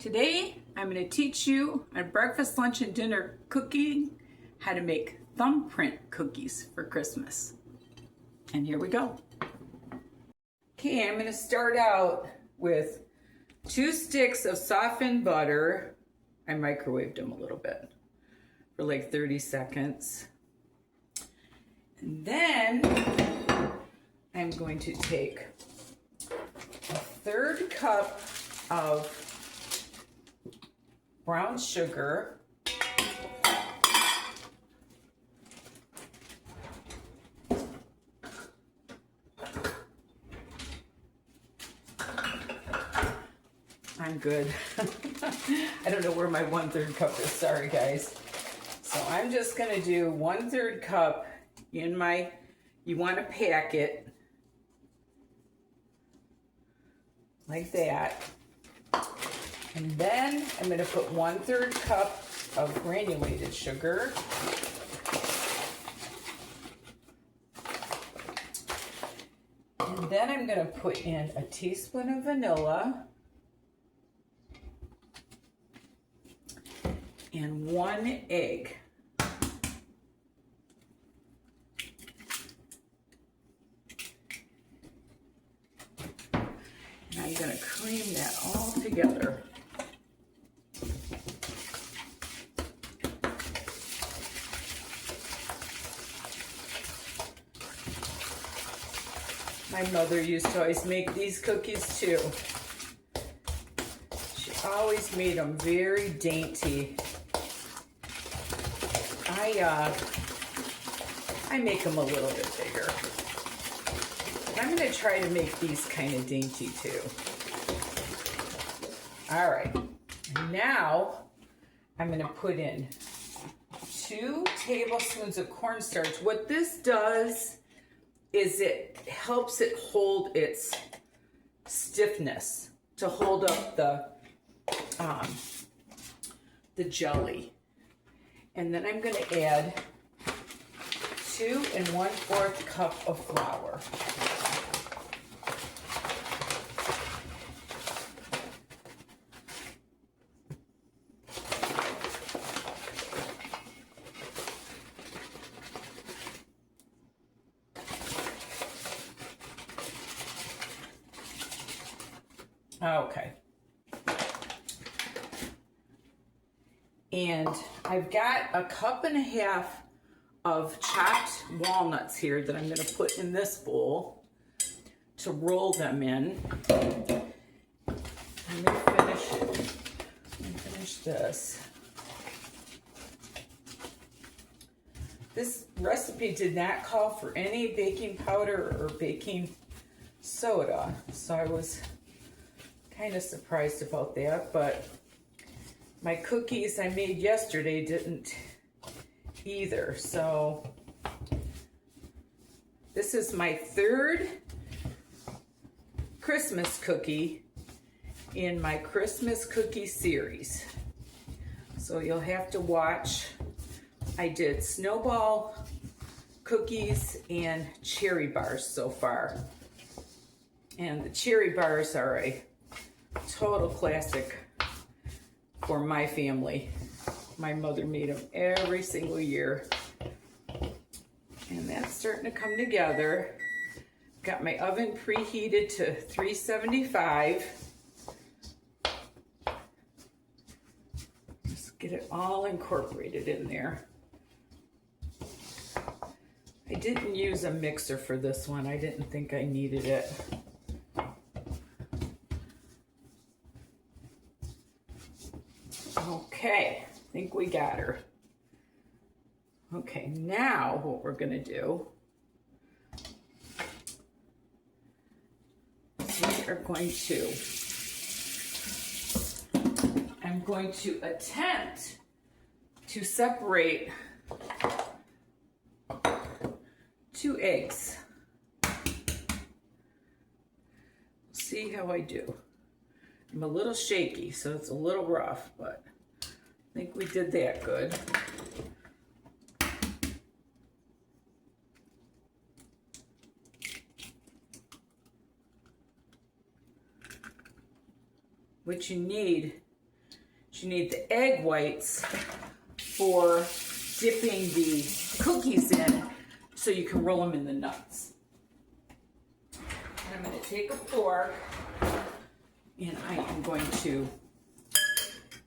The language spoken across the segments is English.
Today, I'm going to teach you on breakfast, lunch, and dinner cooking how to make thumbprint cookies for Christmas. And here we go. Okay, I'm going to start out with 2 sticks of softened butter. I microwaved them a little bit for like 30 seconds. And then I'm going to take a 1/3 cup of brown sugar, I'm good. I don't know where my 1/3 cup is, sorry guys. So I'm just gonna do 1/3 cup in my, you wanna pack it like that. And then I'm going to put 1/3 cup of granulated sugar. And then I'm going to put in a teaspoon of vanilla and 1 egg. And I'm going to cream that all together. My mother used to always make these cookies too. She always made them very dainty. I make them a little bit bigger. I'm going to try to make these kind of dainty too. All right, now I'm going to put in 2 tablespoons of cornstarch. What this does is it helps it hold its stiffness to hold up the jelly. And then I'm going to add 2 1/4 cup of flour. Okay. And I've got a 1.5 cups of chopped walnuts here that I'm going to put in this bowl to roll them in. I'm going to finish this. This recipe did not call for any baking powder or baking soda, so I was kind of surprised about that, but my cookies I made yesterday didn't either. So this is my 3rd Christmas cookie in my Christmas cookie series. So you'll have to watch. I did snowball cookies and cherry bars so far. And the cherry bars are a total classic for my family. My mother made them every single year. And that's starting to come together. Got my oven preheated to 375. Just get it all incorporated in there. I didn't use a mixer for this one. I didn't think I needed it. Okay, I think we got her. Okay, now what we're gonna do, I'm going to attempt to separate 2 eggs. See how I do. I'm a little shaky, so it's a little rough, but I think we did that good. What you need You need the egg whites for dipping the cookies in so you can roll them in the nuts. And I'm going to take a fork and I am going to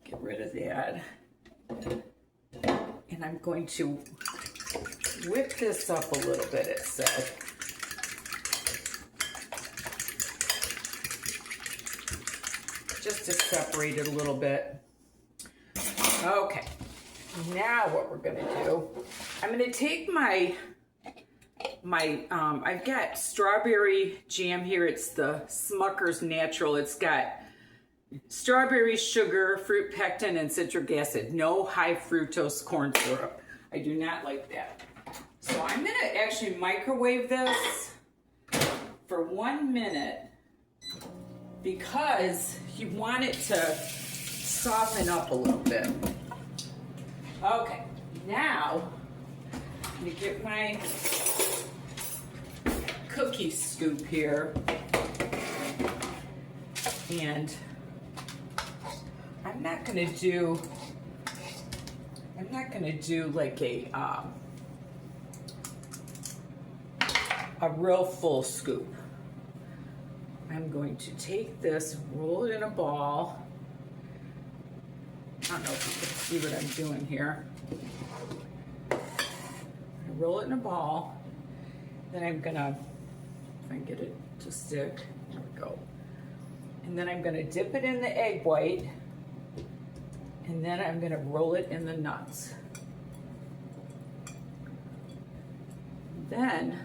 get rid of that. And I'm going to whip this up a little bit, it said. Just to separate it a little bit. Okay, now what we're gonna do, I'm gonna take my I've got strawberry jam here. It's the Smucker's Natural. It's got strawberry, sugar, fruit pectin, and citric acid. No high fructose corn syrup. I do not like that. So I'm gonna actually microwave this for 1 minute because you want it to soften up a little bit. Okay, now I'm gonna get my cookie scoop here, and I'm not gonna do like a real full scoop. I'm going to take this, roll it in a ball. I don't know if you can see what I'm doing here. I roll it in a ball. Then I'm gonna, if I can get it to stick, there we go. And then I'm gonna dip it in the egg white. And then I'm gonna roll it in the nuts. Then,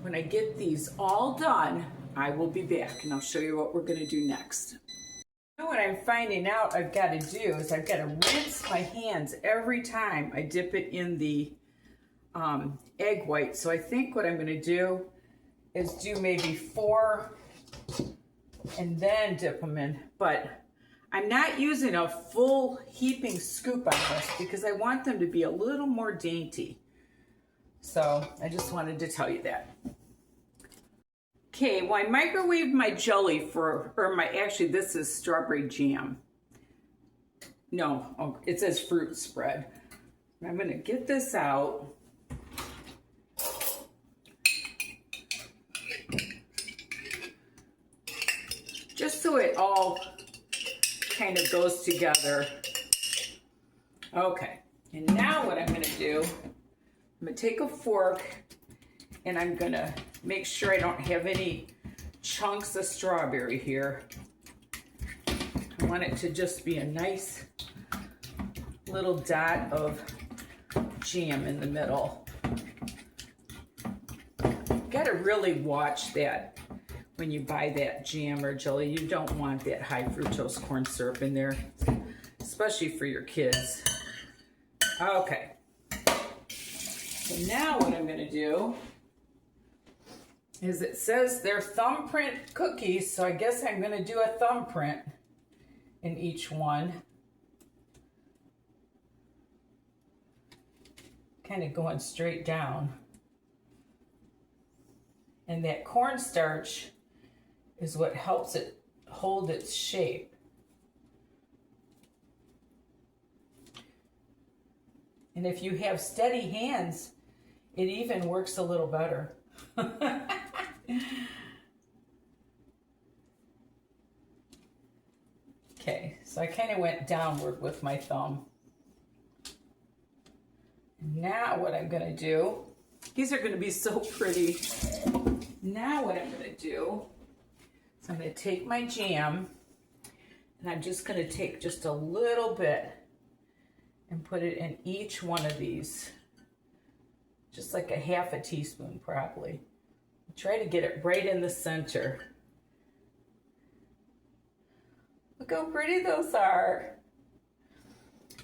when I get these all done, I will be back and I'll show you what we're gonna do next. You know what I'm finding out I've got to do is I've got to rinse my hands every time I dip it in the egg white. So I think what I'm going to do is do maybe 4 and then dip them in. But I'm not using a full heaping scoop on this because I want them to be a little more dainty. So I just wanted to tell you that. Okay, well, I microwaved my jelly actually this is strawberry jam. No, it says fruit spread. I'm gonna get this out. Just so it all kind of goes together. Okay, and now what I'm gonna do, I'm gonna take a fork and I'm gonna make sure I don't have any chunks of strawberry here. I want it to just be a nice little dot of jam in the middle. You gotta really watch that when you buy that jam or jelly. You don't want that high fructose corn syrup in there, especially for your kids. Okay, so now what I'm gonna do is it says they're thumbprint cookies, so I guess I'm gonna do a thumbprint in each one. Kind of going straight down. And that cornstarch is what helps it hold its shape. And if you have steady hands, it even works a little better. Okay, so I kind of went downward with my thumb. Now what I'm gonna do, these are gonna be so pretty. Now what I'm gonna do is I'm gonna take my jam and I'm just gonna take just a little bit and put it in each one of these. Just like a half a teaspoon probably. Try to get it right in the center. Look how pretty those are.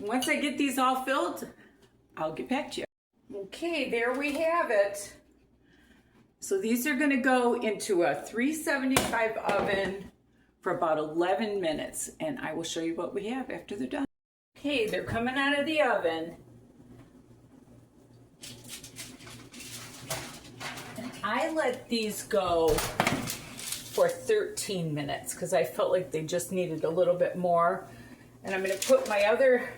Once I get these all filled, I'll get back to you. Okay, there we have it. So these are gonna go into a 375 oven for about 11 minutes, and I will show you what we have after they're done. Okay, they're coming out of the oven. And I let these go for 13 minutes because I felt like they just needed a little bit more. And I'm going to put my other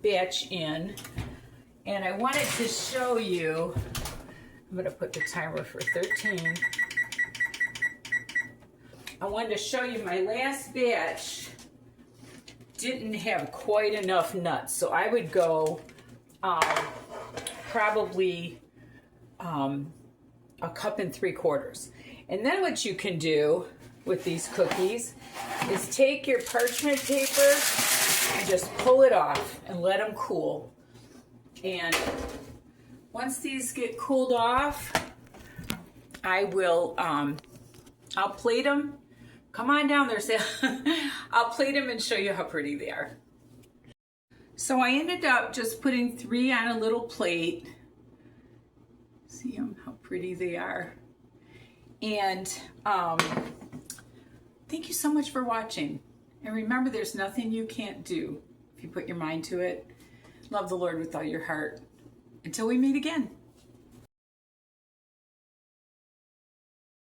batch in. And I wanted to show you, I'm going to put the timer for 13. I wanted to show you my last batch didn't have quite enough nuts. So I would go probably a cup and 3/4. And then what you can do with these cookies is take your parchment paper and just pull it off and let them cool. And once these get cooled off, I will, I'll plate them. Come on down there, Sam. I'll plate them and show you how pretty they are. So I ended up just putting 3 on a little plate. See them, how pretty they are. And thank you so much for watching. And remember, there's nothing you can't do if you put your mind to it. Love the Lord with all your heart. Until we meet again.